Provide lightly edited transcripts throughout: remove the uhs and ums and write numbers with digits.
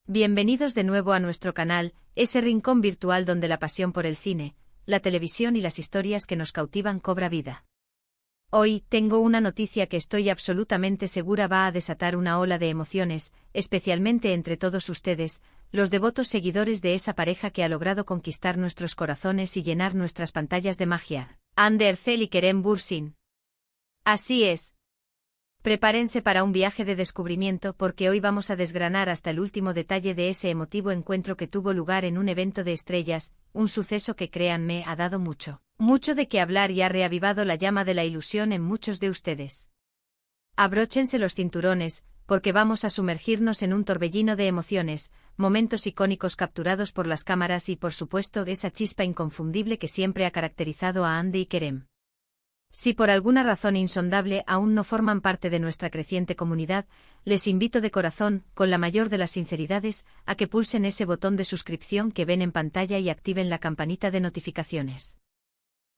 Bienvenidos de nuevo a nuestro canal, ese rincón virtual donde la pasión por el cine, la televisión y las historias que nos cautivan cobra vida. Hoy, tengo una noticia que estoy absolutamente segura va a desatar una ola de emociones, especialmente entre todos ustedes, los devotos seguidores de esa pareja que ha logrado conquistar nuestros corazones y llenar nuestras pantallas de magia, Hande Erçel y Kerem Bürsin. Así es. Prepárense para un viaje de descubrimiento porque hoy vamos a desgranar hasta el último detalle de ese emotivo encuentro que tuvo lugar en un evento de estrellas, un suceso que créanme ha dado mucho de qué hablar y ha reavivado la llama de la ilusión en muchos de ustedes. Abróchense los cinturones, porque vamos a sumergirnos en un torbellino de emociones, momentos icónicos capturados por las cámaras y por supuesto esa chispa inconfundible que siempre ha caracterizado a Hande y Kerem. Si por alguna razón insondable aún no forman parte de nuestra creciente comunidad, les invito de corazón, con la mayor de las sinceridades, a que pulsen ese botón de suscripción que ven en pantalla y activen la campanita de notificaciones.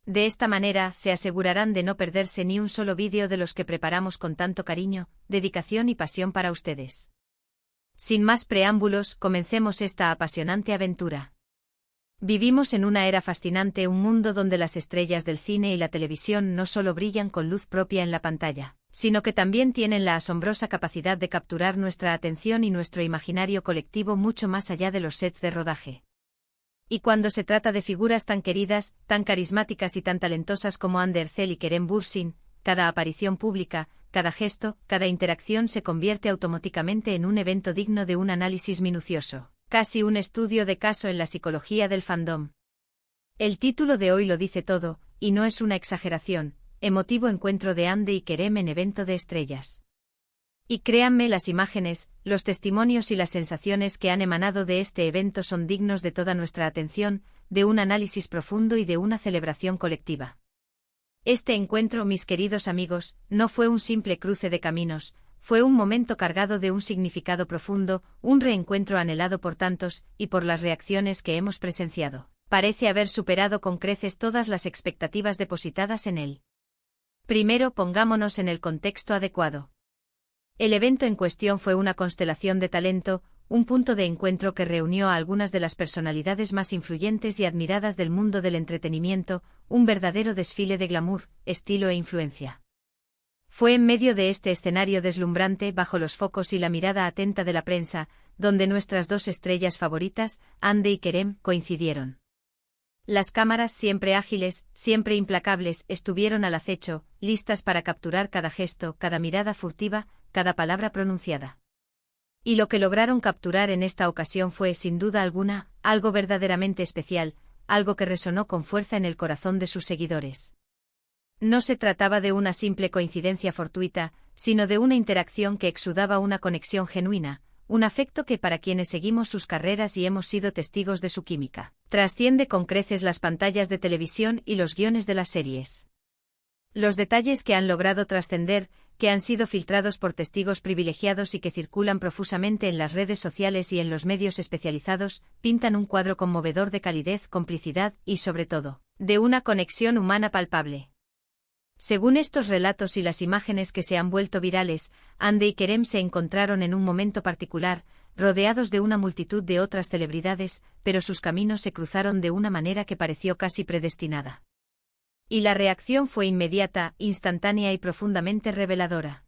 De esta manera, se asegurarán de no perderse ni un solo vídeo de los que preparamos con tanto cariño, dedicación y pasión para ustedes. Sin más preámbulos, comencemos esta apasionante aventura. Vivimos en una era fascinante, un mundo donde las estrellas del cine y la televisión no solo brillan con luz propia en la pantalla, sino que también tienen la asombrosa capacidad de capturar nuestra atención y nuestro imaginario colectivo mucho más allá de los sets de rodaje. Y cuando se trata de figuras tan queridas, tan carismáticas y tan talentosas como Hande Erçel y Kerem Bürsin, cada aparición pública, cada gesto, cada interacción se convierte automáticamente en un evento digno de un análisis minucioso. Casi un estudio de caso en la psicología del fandom. El título de hoy lo dice todo, y no es una exageración, emotivo encuentro de Hande y Kerem en evento de estrellas. Y créanme, las imágenes, los testimonios y las sensaciones que han emanado de este evento son dignos de toda nuestra atención, de un análisis profundo y de una celebración colectiva. Este encuentro, mis queridos amigos, no fue un simple cruce de caminos, fue un momento cargado de un significado profundo, un reencuentro anhelado por tantos, y por las reacciones que hemos presenciado, parece haber superado con creces todas las expectativas depositadas en él. Primero, pongámonos en el contexto adecuado. El evento en cuestión fue una constelación de talento, un punto de encuentro que reunió a algunas de las personalidades más influyentes y admiradas del mundo del entretenimiento, un verdadero desfile de glamour, estilo e influencia. Fue en medio de este escenario deslumbrante, bajo los focos y la mirada atenta de la prensa, donde nuestras dos estrellas favoritas, Hande y Kerem, coincidieron. Las cámaras, siempre ágiles, siempre implacables, estuvieron al acecho, listas para capturar cada gesto, cada mirada furtiva, cada palabra pronunciada. Y lo que lograron capturar en esta ocasión fue, sin duda alguna, algo verdaderamente especial, algo que resonó con fuerza en el corazón de sus seguidores. No se trataba de una simple coincidencia fortuita, sino de una interacción que exudaba una conexión genuina, un afecto que para quienes seguimos sus carreras y hemos sido testigos de su química, trasciende con creces las pantallas de televisión y los guiones de las series. Los detalles que han logrado trascender, que han sido filtrados por testigos privilegiados y que circulan profusamente en las redes sociales y en los medios especializados, pintan un cuadro conmovedor de calidez, complicidad y, sobre todo, de una conexión humana palpable. Según estos relatos y las imágenes que se han vuelto virales, Hande y Kerem se encontraron en un momento particular, rodeados de una multitud de otras celebridades, pero sus caminos se cruzaron de una manera que pareció casi predestinada. Y la reacción fue inmediata, instantánea y profundamente reveladora.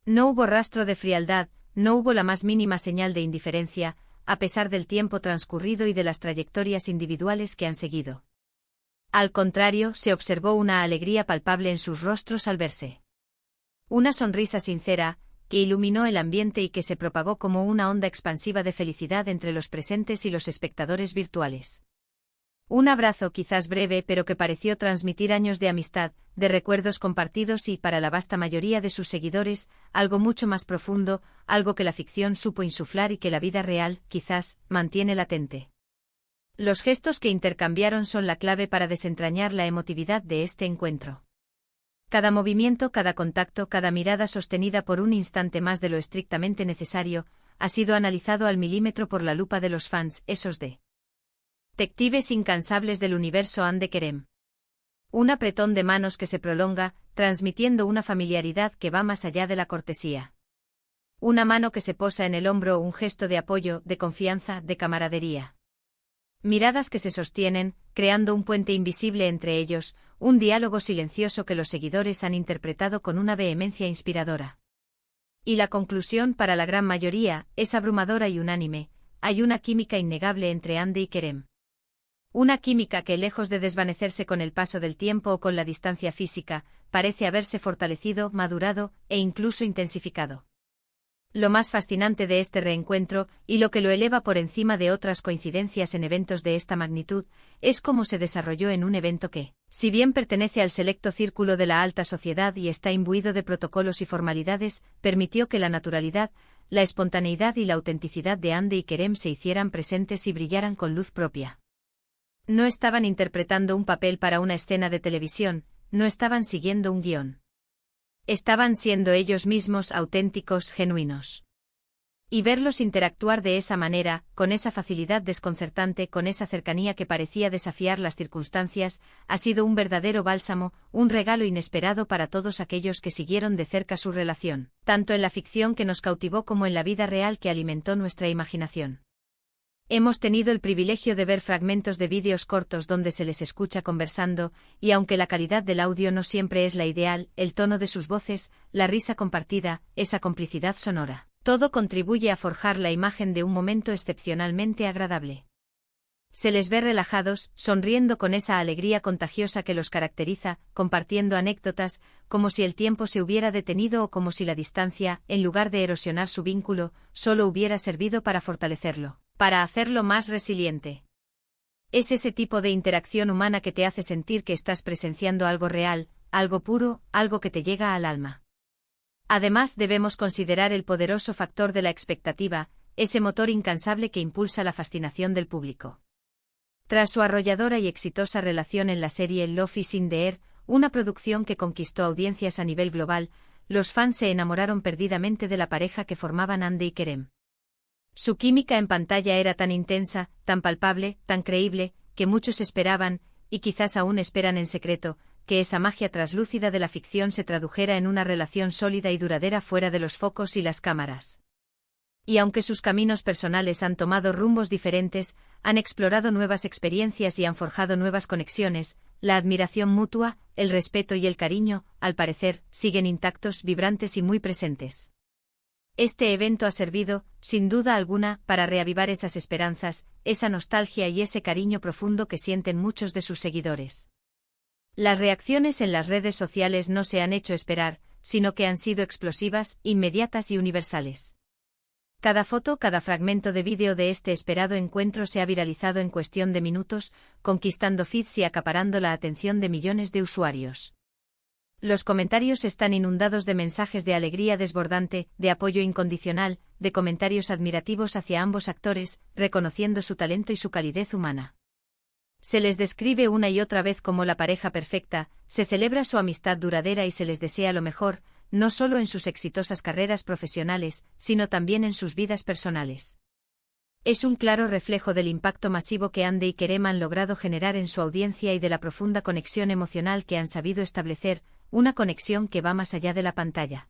No hubo rastro de frialdad, no hubo la más mínima señal de indiferencia, a pesar del tiempo transcurrido y de las trayectorias individuales que han seguido. Al contrario, se observó una alegría palpable en sus rostros al verse. Una sonrisa sincera, que iluminó el ambiente y que se propagó como una onda expansiva de felicidad entre los presentes y los espectadores virtuales. Un abrazo quizás breve pero que pareció transmitir años de amistad, de recuerdos compartidos y, para la vasta mayoría de sus seguidores, algo mucho más profundo, algo que la ficción supo insuflar y que la vida real, quizás, mantiene latente. Los gestos que intercambiaron son la clave para desentrañar la emotividad de este encuentro. Cada movimiento, cada contacto, cada mirada sostenida por un instante más de lo estrictamente necesario, ha sido analizado al milímetro por la lupa de los fans, esos detectives incansables del universo Hande Kerem. Un apretón de manos que se prolonga, transmitiendo una familiaridad que va más allá de la cortesía. Una mano que se posa en el hombro, un gesto de apoyo, de confianza, de camaradería. Miradas que se sostienen, creando un puente invisible entre ellos, un diálogo silencioso que los seguidores han interpretado con una vehemencia inspiradora. Y la conclusión para la gran mayoría es abrumadora y unánime: hay una química innegable entre Andy y Kerem. Una química que, lejos de desvanecerse con el paso del tiempo o con la distancia física, parece haberse fortalecido, madurado e incluso intensificado. Lo más fascinante de este reencuentro, y lo que lo eleva por encima de otras coincidencias en eventos de esta magnitud, es cómo se desarrolló en un evento que, si bien pertenece al selecto círculo de la alta sociedad y está imbuido de protocolos y formalidades, permitió que la naturalidad, la espontaneidad y la autenticidad de Andy y Kerem se hicieran presentes y brillaran con luz propia. No estaban interpretando un papel para una escena de televisión, no estaban siguiendo un guión. Estaban siendo ellos mismos, auténticos, genuinos. Y verlos interactuar de esa manera, con esa facilidad desconcertante, con esa cercanía que parecía desafiar las circunstancias, ha sido un verdadero bálsamo, un regalo inesperado para todos aquellos que siguieron de cerca su relación, tanto en la ficción que nos cautivó como en la vida real que alimentó nuestra imaginación. Hemos tenido el privilegio de ver fragmentos de vídeos cortos donde se les escucha conversando, y aunque la calidad del audio no siempre es la ideal, el tono de sus voces, la risa compartida, esa complicidad sonora, todo contribuye a forjar la imagen de un momento excepcionalmente agradable. Se les ve relajados, sonriendo con esa alegría contagiosa que los caracteriza, compartiendo anécdotas, como si el tiempo se hubiera detenido o como si la distancia, en lugar de erosionar su vínculo, solo hubiera servido para fortalecerlo, para hacerlo más resiliente. Es ese tipo de interacción humana que te hace sentir que estás presenciando algo real, algo puro, algo que te llega al alma. Además, debemos considerar el poderoso factor de la expectativa, ese motor incansable que impulsa la fascinación del público. Tras su arrolladora y exitosa relación en la serie Love is in the Air, una producción que conquistó audiencias a nivel global, los fans se enamoraron perdidamente de la pareja que formaban Andy y Kerem. Su química en pantalla era tan intensa, tan palpable, tan creíble, que muchos esperaban, y quizás aún esperan en secreto, que esa magia traslúcida de la ficción se tradujera en una relación sólida y duradera fuera de los focos y las cámaras. Y aunque sus caminos personales han tomado rumbos diferentes, han explorado nuevas experiencias y han forjado nuevas conexiones, la admiración mutua, el respeto y el cariño, al parecer, siguen intactos, vibrantes y muy presentes. Este evento ha servido, sin duda alguna, para reavivar esas esperanzas, esa nostalgia y ese cariño profundo que sienten muchos de sus seguidores. Las reacciones en las redes sociales no se han hecho esperar, sino que han sido explosivas, inmediatas y universales. Cada foto, cada fragmento de vídeo de este esperado encuentro se ha viralizado en cuestión de minutos, conquistando feeds y acaparando la atención de millones de usuarios. Los comentarios están inundados de mensajes de alegría desbordante, de apoyo incondicional, de comentarios admirativos hacia ambos actores, reconociendo su talento y su calidez humana. Se les describe una y otra vez como la pareja perfecta, se celebra su amistad duradera y se les desea lo mejor, no solo en sus exitosas carreras profesionales, sino también en sus vidas personales. Es un claro reflejo del impacto masivo que Andy y Kerem han logrado generar en su audiencia y de la profunda conexión emocional que han sabido establecer, una conexión que va más allá de la pantalla.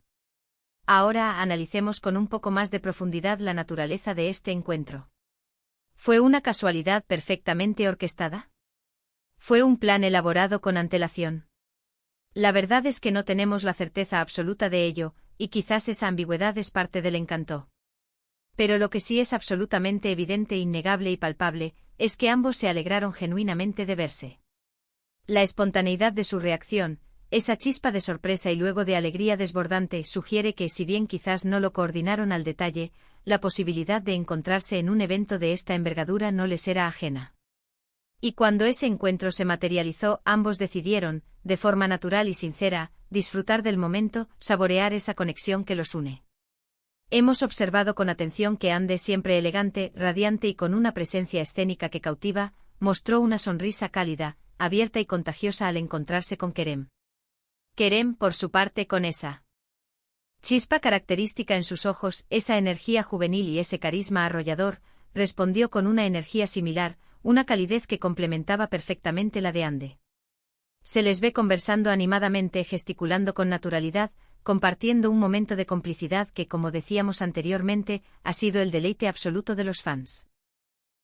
Ahora analicemos con un poco más de profundidad la naturaleza de este encuentro. ¿Fue una casualidad perfectamente orquestada? ¿Fue un plan elaborado con antelación? La verdad es que no tenemos la certeza absoluta de ello, y quizás esa ambigüedad es parte del encanto. Pero lo que sí es absolutamente evidente, innegable y palpable, es que ambos se alegraron genuinamente de verse. La espontaneidad de su reacción, esa chispa de sorpresa y luego de alegría desbordante, sugiere que, si bien quizás no lo coordinaron al detalle, la posibilidad de encontrarse en un evento de esta envergadura no les era ajena. Y cuando ese encuentro se materializó, ambos decidieron, de forma natural y sincera, disfrutar del momento, saborear esa conexión que los une. Hemos observado con atención que Andy, siempre elegante, radiante y con una presencia escénica que cautiva, mostró una sonrisa cálida, abierta y contagiosa al encontrarse con Kerem. Kerem, por su parte, con esa chispa característica en sus ojos, esa energía juvenil y ese carisma arrollador, respondió con una energía similar, una calidez que complementaba perfectamente la de Andy. Se les ve conversando animadamente, gesticulando con naturalidad, compartiendo un momento de complicidad que, como decíamos anteriormente, ha sido el deleite absoluto de los fans.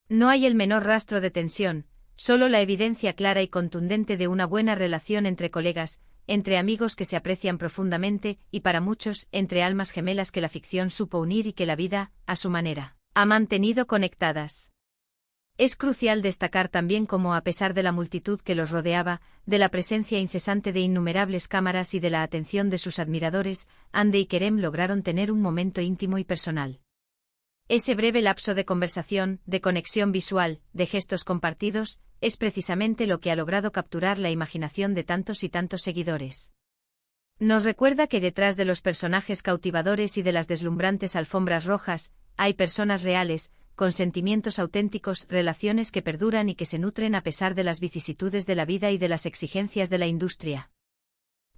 No hay el menor rastro de tensión, solo la evidencia clara y contundente de una buena relación entre colegas, entre amigos que se aprecian profundamente y, para muchos, entre almas gemelas que la ficción supo unir y que la vida, a su manera, ha mantenido conectadas. Es crucial destacar también cómo, a pesar de la multitud que los rodeaba, de la presencia incesante de innumerables cámaras y de la atención de sus admiradores, Hande y Kerem lograron tener un momento íntimo y personal. Ese breve lapso de conversación, de conexión visual, de gestos compartidos, es precisamente lo que ha logrado capturar la imaginación de tantos y tantos seguidores. Nos recuerda que detrás de los personajes cautivadores y de las deslumbrantes alfombras rojas, hay personas reales, con sentimientos auténticos, relaciones que perduran y que se nutren a pesar de las vicisitudes de la vida y de las exigencias de la industria.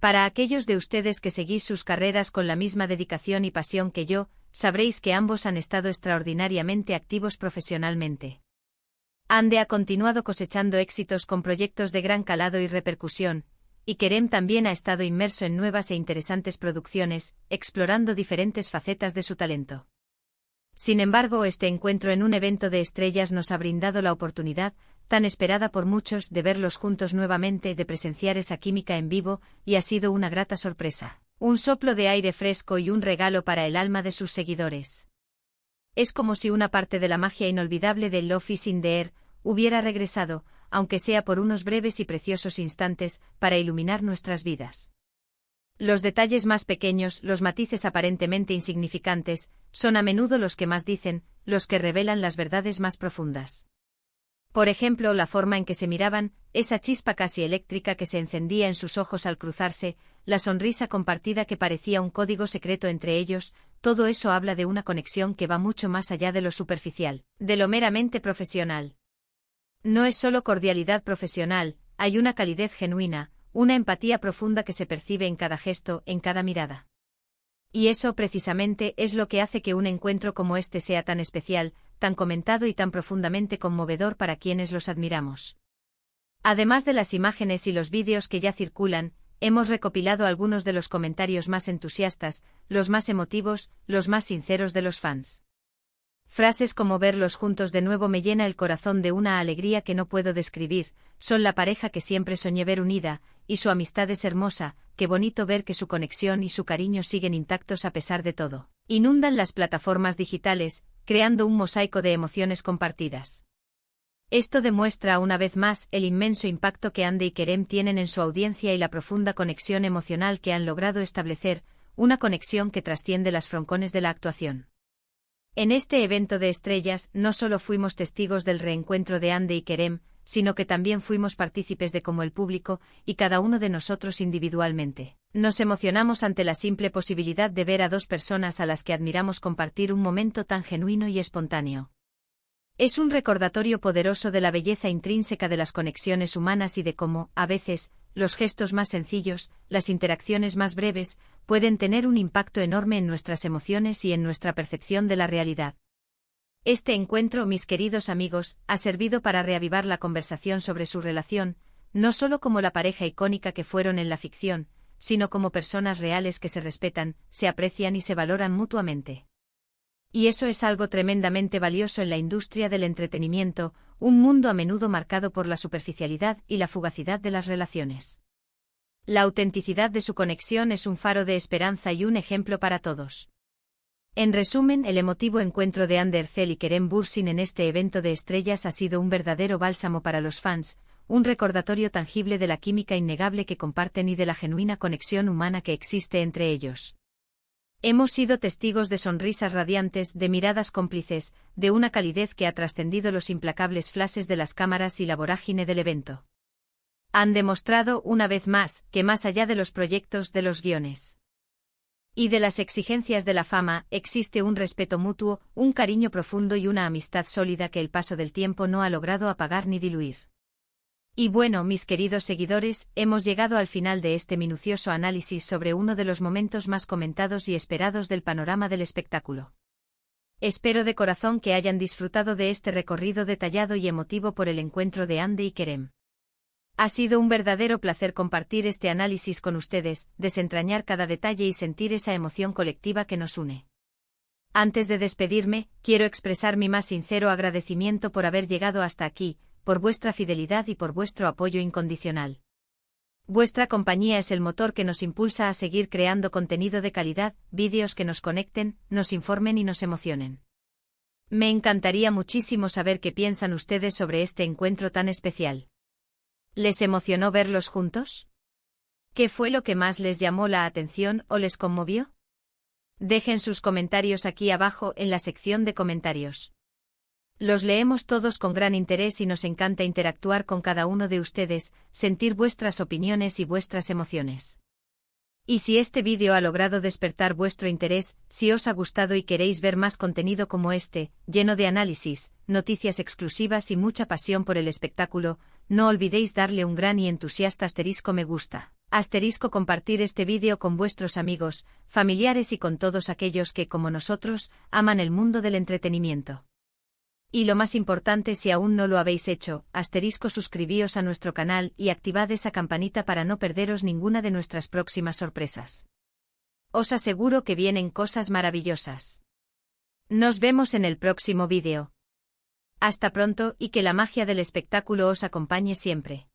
Para aquellos de ustedes que seguís sus carreras con la misma dedicación y pasión que yo, sabréis que ambos han estado extraordinariamente activos profesionalmente. Hande ha continuado cosechando éxitos con proyectos de gran calado y repercusión, y Kerem también ha estado inmerso en nuevas e interesantes producciones, explorando diferentes facetas de su talento. Sin embargo, este encuentro en un evento de estrellas nos ha brindado la oportunidad, tan esperada por muchos, de verlos juntos nuevamente, de presenciar esa química en vivo, y ha sido una grata sorpresa, un soplo de aire fresco y un regalo para el alma de sus seguidores. Es como si una parte de la magia inolvidable de Love is in the Air hubiera regresado, aunque sea por unos breves y preciosos instantes, para iluminar nuestras vidas. Los detalles más pequeños, los matices aparentemente insignificantes, son a menudo los que más dicen, los que revelan las verdades más profundas. Por ejemplo, la forma en que se miraban, esa chispa casi eléctrica que se encendía en sus ojos al cruzarse, la sonrisa compartida que parecía un código secreto entre ellos, todo eso habla de una conexión que va mucho más allá de lo superficial, de lo meramente profesional. No es solo cordialidad profesional, hay una calidez genuina, una empatía profunda que se percibe en cada gesto, en cada mirada. Y eso precisamente es lo que hace que un encuentro como este sea tan especial, tan comentado y tan profundamente conmovedor para quienes los admiramos. Además de las imágenes y los vídeos que ya circulan, hemos recopilado algunos de los comentarios más entusiastas, los más emotivos, los más sinceros de los fans. Frases como verlos juntos de nuevo me llena el corazón de una alegría que no puedo describir, son la pareja que siempre soñé ver unida, y su amistad es hermosa, qué bonito ver que su conexión y su cariño siguen intactos a pesar de todo. Inundan las plataformas digitales, creando un mosaico de emociones compartidas. Esto demuestra una vez más el inmenso impacto que Hande y Kerem tienen en su audiencia y la profunda conexión emocional que han logrado establecer, una conexión que trasciende las froncones de la actuación. En este evento de estrellas no solo fuimos testigos del reencuentro de Hande y Kerem, sino que también fuimos partícipes de cómo el público, y cada uno de nosotros individualmente, nos emocionamos ante la simple posibilidad de ver a dos personas a las que admiramos compartir un momento tan genuino y espontáneo. Es un recordatorio poderoso de la belleza intrínseca de las conexiones humanas y de cómo, a veces, los gestos más sencillos, las interacciones más breves, pueden tener un impacto enorme en nuestras emociones y en nuestra percepción de la realidad. Este encuentro, mis queridos amigos, ha servido para reavivar la conversación sobre su relación, no solo como la pareja icónica que fueron en la ficción, sino como personas reales que se respetan, se aprecian y se valoran mutuamente. Y eso es algo tremendamente valioso en la industria del entretenimiento, un mundo a menudo marcado por la superficialidad y la fugacidad de las relaciones. La autenticidad de su conexión es un faro de esperanza y un ejemplo para todos. En resumen, el emotivo encuentro de Hande Erçel y Kerem Bürsin en este evento de estrellas ha sido un verdadero bálsamo para los fans, un recordatorio tangible de la química innegable que comparten y de la genuina conexión humana que existe entre ellos. Hemos sido testigos de sonrisas radiantes, de miradas cómplices, de una calidez que ha trascendido los implacables flashes de las cámaras y la vorágine del evento. Han demostrado, una vez más, que más allá de los proyectos, de los guiones y de las exigencias de la fama, existe un respeto mutuo, un cariño profundo y una amistad sólida que el paso del tiempo no ha logrado apagar ni diluir. Y bueno, mis queridos seguidores, hemos llegado al final de este minucioso análisis sobre uno de los momentos más comentados y esperados del panorama del espectáculo. Espero de corazón que hayan disfrutado de este recorrido detallado y emotivo por el encuentro de Hande y Kerem. Ha sido un verdadero placer compartir este análisis con ustedes, desentrañar cada detalle y sentir esa emoción colectiva que nos une. Antes de despedirme, quiero expresar mi más sincero agradecimiento por haber llegado hasta aquí, por vuestra fidelidad y por vuestro apoyo incondicional. Vuestra compañía es el motor que nos impulsa a seguir creando contenido de calidad, vídeos que nos conecten, nos informen y nos emocionen. Me encantaría muchísimo saber qué piensan ustedes sobre este encuentro tan especial. ¿Les emocionó verlos juntos? ¿Qué fue lo que más les llamó la atención o les conmovió? Dejen sus comentarios aquí abajo en la sección de comentarios. Los leemos todos con gran interés y nos encanta interactuar con cada uno de ustedes, sentir vuestras opiniones y vuestras emociones. Y si este vídeo ha logrado despertar vuestro interés, si os ha gustado y queréis ver más contenido como este, lleno de análisis, noticias exclusivas y mucha pasión por el espectáculo, no olvidéis darle un gran y entusiasta asterisco me gusta. Asterisco compartir este vídeo con vuestros amigos, familiares y con todos aquellos que, como nosotros, aman el mundo del entretenimiento. Y lo más importante, si aún no lo habéis hecho, asterisco suscribíos a nuestro canal y activad esa campanita para no perderos ninguna de nuestras próximas sorpresas. Os aseguro que vienen cosas maravillosas. Nos vemos en el próximo vídeo. Hasta pronto y que la magia del espectáculo os acompañe siempre.